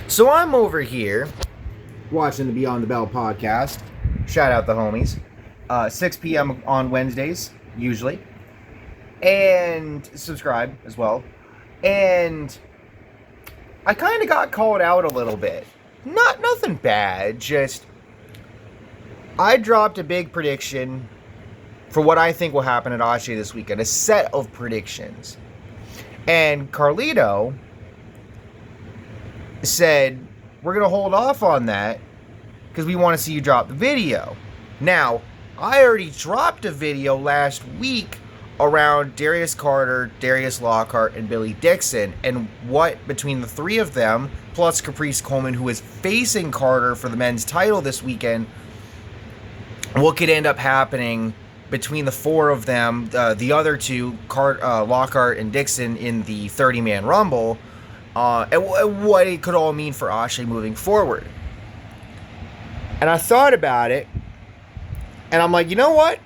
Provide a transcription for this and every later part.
So I'm over here watching the Beyond the Bell podcast. Shout out the homies. 6 p.m. on Wednesdays, usually. And subscribe as well. And I kind of got called out a little bit. Nothing bad, just I dropped a big prediction for what I think will happen at ASE this weekend. A set of predictions. And Carlito said, we're going to hold off on that because we want to see you drop the video. Now, I already dropped a video last week around Darius Carter, Darius Lockhart, and Billy Dixon, and what, between the three of them, plus Caprice Coleman, who is facing Carter for the men's title this weekend, what could end up happening between the four of them, the other two, Lockhart and Dixon, in the 30-man Rumble, and what it could all mean for ASE moving forward. And I thought about it, and I'm like, you know what?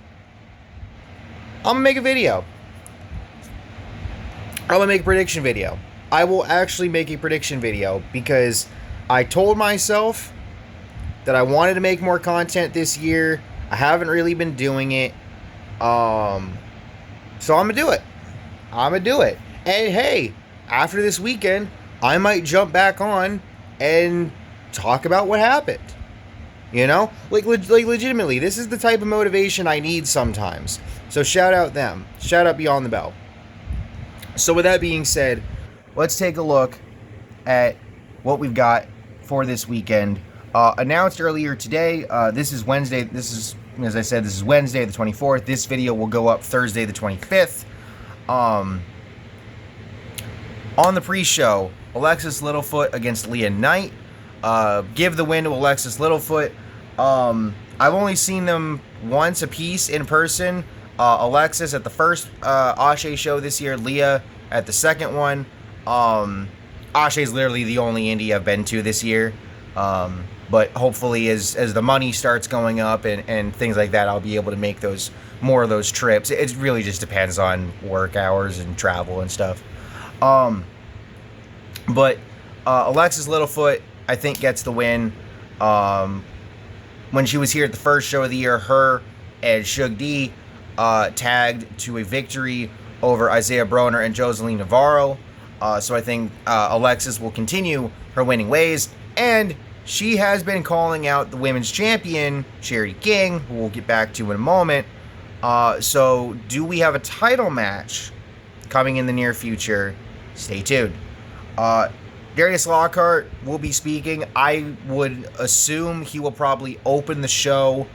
I'm going to make a video. I'm going to make a prediction video. I will actually make a prediction video because I told myself that I wanted to make more content this year. I haven't really been doing it. So I'm going to do it. And hey, after this weekend, I might jump back on and talk about what happened. You know? Like legitimately, this is the type of motivation I need sometimes. So shout out them. Shout out Beyond the Bell. So with that being said, let's take a look at what we've got for this weekend. Announced earlier today, this is Wednesday. This is Wednesday the 24th. This video will go up Thursday the 25th. On the pre-show, Alexis Littlefoot against Leah Knight. Give the win to Alexis Littlefoot. I've only seen them once a piece in person. Alexis at the first ASE show this year, Leah at the second one. ASE is literally the only indie I've been to this year. But hopefully as the money starts going up and things like that, I'll be able to make more of those trips. It really just depends on work hours and travel and stuff. But Alexis Littlefoot, I think, gets the win. When she was here at the first show of the year, her and Shug D tagged to a victory over Isaiah Broner and Joseline Navarro. So I think Alexis will continue her winning ways. And she has been calling out the women's champion, Charity King, who we'll get back to in a moment. So do we have a title match coming in the near future? Stay tuned. Darius Lockhart will be speaking. I would assume he will probably open the show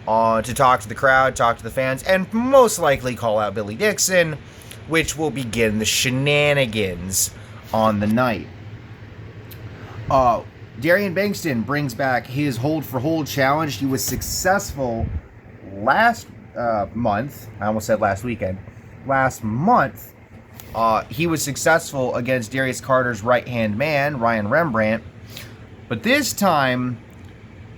to talk to the crowd, talk to the fans, and most likely call out Billy Dixon, which will begin the shenanigans on the night. Darian Bankston brings back his hold for hold challenge. He was successful last month. I almost said last weekend. Last month. He was successful against Darius Carter's right-hand man, Ryan Rembrandt. But this time,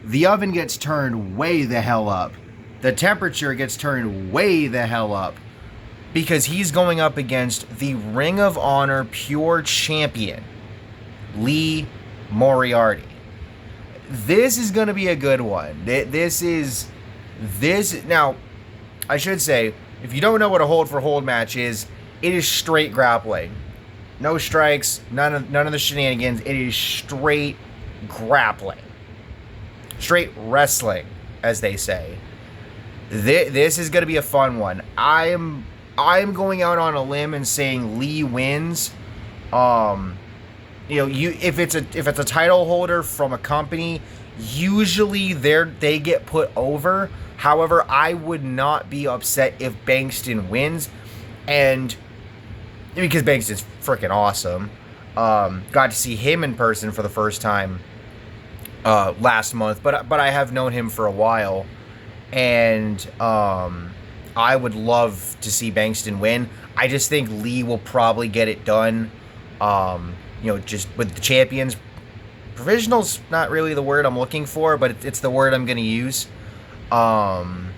the oven gets turned way the hell up. The temperature gets turned way the hell up. Because he's going up against the Ring of Honor Pure Champion, Lee Moriarty. This is going to be a good one. Now, I should say, if you don't know what a hold for hold match is, it is straight grappling. No strikes, none of the shenanigans. It is straight grappling. Straight wrestling, as they say. This is going to be a fun one. I'm going out on a limb and saying Lee wins. If it's a title holder from a company, usually they get put over. However, I would not be upset if Bankston wins, and because Bankston's freaking awesome. Got to see him in person for the first time last month, but I have known him for a while, and I would love to see Bankston win. I just think Lee will probably get it done. Just with the champions. Provisional's not really the word I'm looking for, but it's the word I'm going to use. And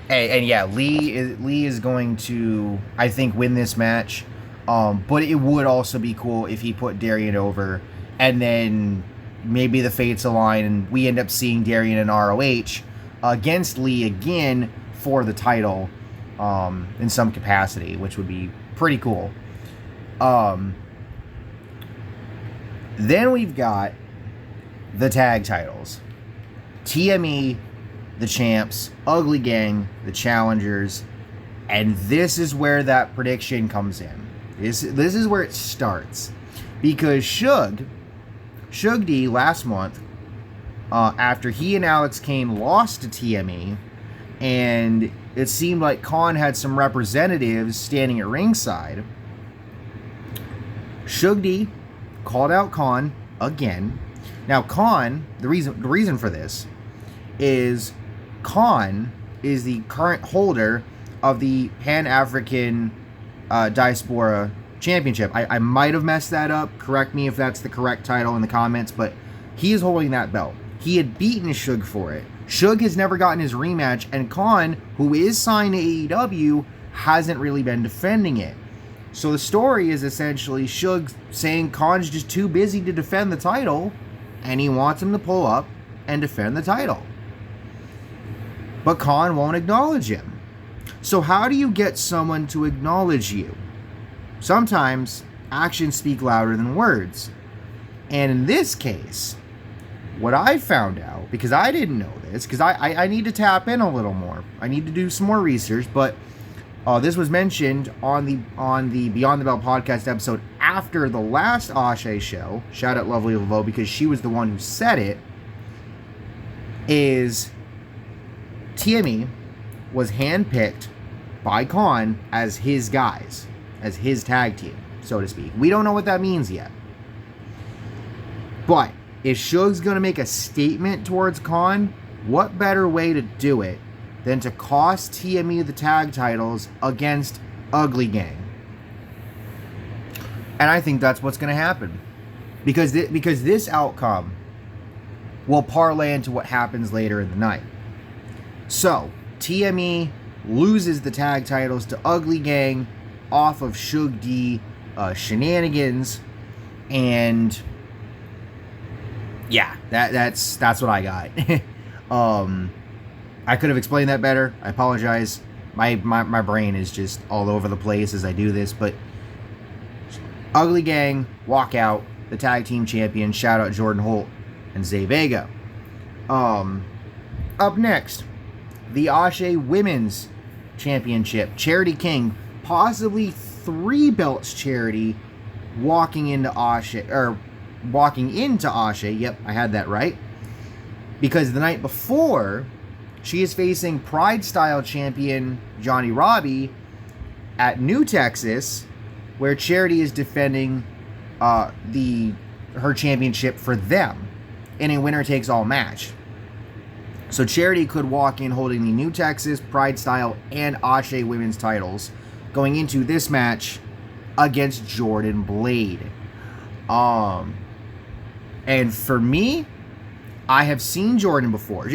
yeah, Lee is going to, I think, win this match. But it would also be cool if he put Darian over and then maybe the fates align and we end up seeing Darian and ROH against Lee again for the title in some capacity, which would be pretty cool. Then we've got the tag titles. TME, the champs, Ugly Gang, the challengers, and this is where that prediction comes in. This is where it starts. Because Shug D last month, after he and Alex Kane lost to TME, and it seemed like Khan had some representatives standing at ringside, Shug D called out Khan again. Now Khan, the reason for this is Khan is the current holder of the Pan-African Diaspora Championship. I might have messed that up. Correct me if that's the correct title in the comments, but he is holding that belt. He had beaten Shug for it. Shug has never gotten his rematch, and Khan, who is signed to AEW, hasn't really been defending it. So the story is essentially Shug saying Khan's just too busy to defend the title, and he wants him to pull up and defend the title. But Khan won't acknowledge him. So how do you get someone to acknowledge you? Sometimes actions speak louder than words. And in this case, what I found out, because I didn't know this, because I need to tap in a little more. I need to do some more research, but this was mentioned on the Beyond the Bell podcast episode after the last ASE show. Shout out Lovely Laveau, because she was the one who said it. Is TME was handpicked by Khan as his guys, as his tag team, so to speak. We don't know what that means yet. But if Shug's going to make a statement towards Khan, what better way to do it than to cost TME the tag titles against Ugly Gang? And I think that's what's going to happen. Because this outcome will parlay into what happens later in the night. So, TME loses the tag titles to Ugly Gang off of Shug D shenanigans, and yeah, that's what I got. I could have explained that better. I apologize. My brain is just all over the place as I do this, but Ugly Gang walk out, the tag team champions. Shout out Jordan Holt and Zay Vega. Up next, the ASE Women's Championship. Charity King, possibly 3 belts Charity, walking into ASE. Yep, I had that right. Because the night before, she is facing Pride Style champion Johnny Robbie at New Texas, where Charity is defending her championship for them in a winner-takes-all match. So Charity could walk in holding the New Texas, Pride Style, and ASE women's titles going into this match against Jordan Blade. And for me, I have seen Jordan before.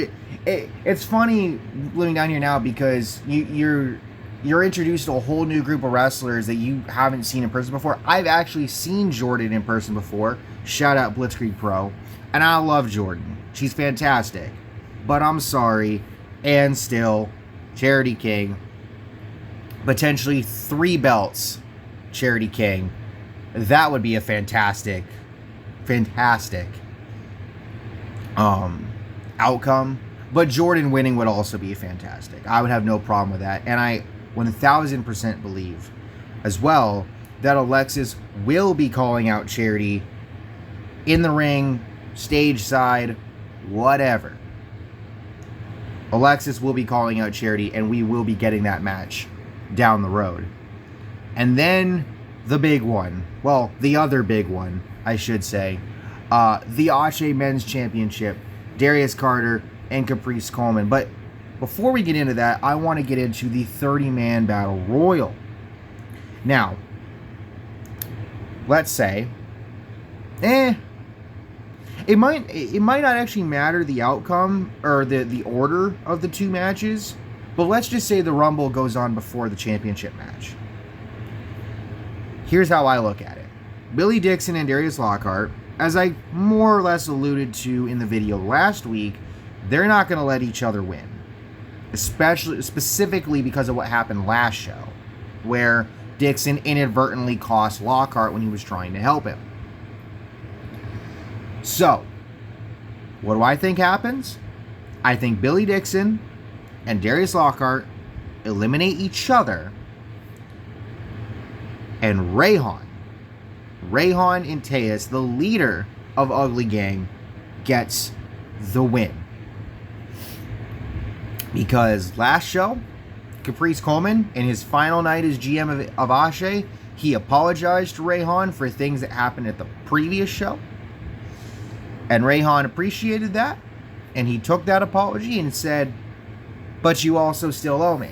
It's funny living down here now because you're introduced to a whole new group of wrestlers that you haven't seen in person before. I've actually seen Jordan in person before. Shout out Blitzkrieg Pro. And I love Jordan. She's fantastic. But I'm sorry. And still, Charity King. Potentially 3 belts, Charity King. That would be a fantastic outcome. But Jordan winning would also be fantastic. I would have no problem with that. And I 1000% believe as well that Alexis will be calling out Charity in the ring, stage side, whatever. Alexis will be calling out Charity, and we will be getting that match down the road. And then the big one. Well, the other big one, I should say. The ASE Men's Championship. Darius Carter and Caprice Coleman. But before we get into that, I want to get into the 30-man Battle Royal. Now, let's say, it might not actually matter the outcome or the order of the 2 matches, but let's just say the Rumble goes on before the championship match. Here's how I look at it. Billy Dixon and Darius Lockhart as I more or less alluded to in the video last week, they're not going to let each other win. Specifically because of what happened last show, where Dixon inadvertently cost Lockhart when he was trying to help him. So, what do I think happens? I think Billy Dixon and Darius Lockhart eliminate each other, and Rayhan and Tejas, the leader of Ugly Gang, gets the win. Because last show, Caprice Coleman, in his final night as GM of ASE, he apologized to Rayhan for things that happened at the previous show. And Rayhan appreciated that, and he took that apology and said, but you also still owe me.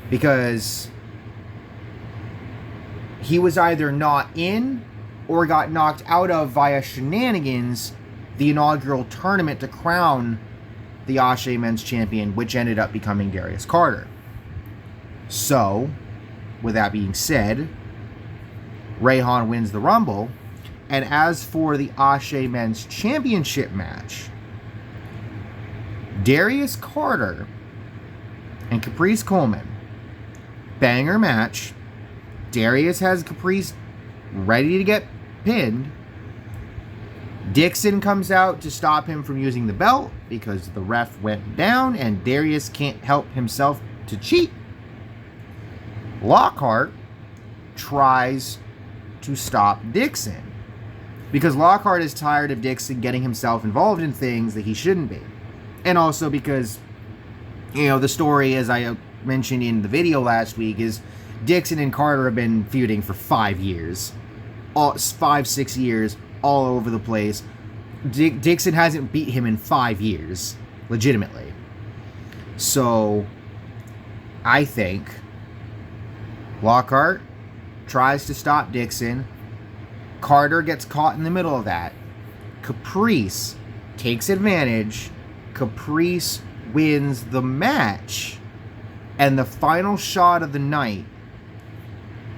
Because he was either not in or got knocked out of via shenanigans the inaugural tournament to crown the ASE Men's Champion, which ended up becoming Darius Carter. So, with that being said, Rayhan wins the Rumble. And as for the ASE Men's Championship match, Darius Carter and Caprice Coleman, banger match. Darius has Caprice ready to get pinned. Dixon comes out to stop him from using the belt because the ref went down and Darius can't help himself to cheat. Lockhart tries to stop Dixon because Lockhart is tired of Dixon getting himself involved in things that he shouldn't be. And also because, the story, as I mentioned in the video last week, is Dixon and Carter have been feuding for 5 years. 5-6 years, all over the place. Dixon hasn't beat him in 5 years, legitimately. So, I think Lockhart tries to stop Dixon. Carter gets caught in the middle of that. Caprice takes advantage. Caprice wins the match. And the final shot of the night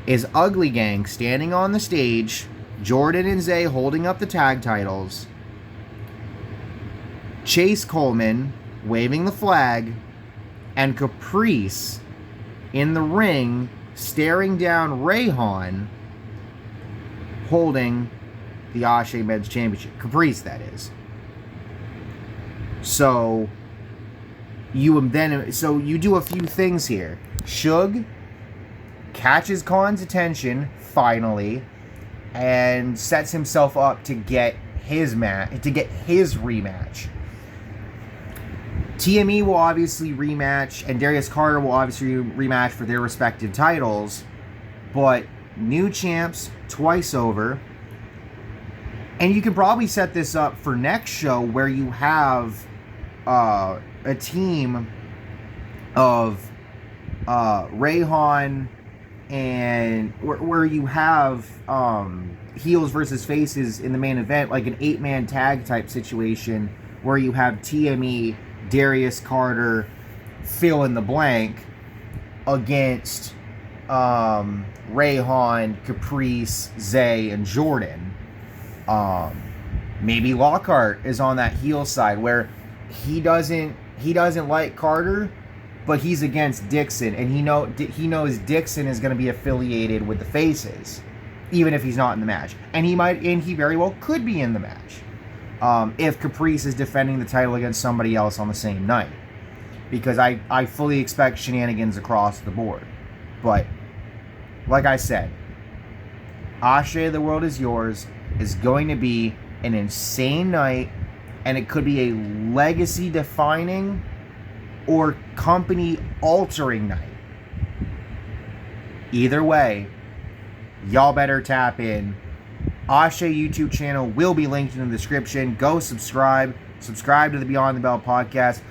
is Ugly Gang standing on the stage, Jordan and Zay holding up the tag titles, Chase Coleman waving the flag, and Caprice in the ring staring down Rayhan holding the ASE Men's Championship. Caprice, that is. So you do a few things here. Suge catches Khan's attention finally and sets himself up to get his rematch. TME will obviously rematch, and Darius Carter will obviously rematch for their respective titles, but new champs twice over. And you can probably set this up for next show where you have a team of Rayhan and where you have heels versus faces in the main event, like an 8-man tag type situation where you have TME, Darius Carter, fill in the blank against Rayhan, Caprice, Zay, and Jordan. Maybe Lockhart is on that heel side where he doesn't like Carter, but he's against Dixon, and he knows Dixon is going to be affiliated with the faces, even if he's not in the match. And he very well could be in the match if Caprice is defending the title against somebody else on the same night, because I fully expect shenanigans across the board. But like I said, ASE, the world is yours is going to be an insane night, and it could be a legacy defining or company altering night. Either way, y'all better tap in. ASE YouTube channel will be linked in the description. Go subscribe to the Beyond the Bell podcast.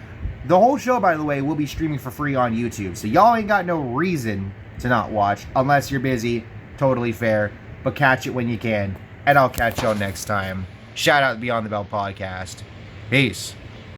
The whole show, by the way, will be streaming for free on YouTube, so y'all ain't got no reason to not watch unless you're busy. Totally fair, but catch it when you can, and I'll catch y'all next time. Shout out to Beyond the Bell podcast. Peace.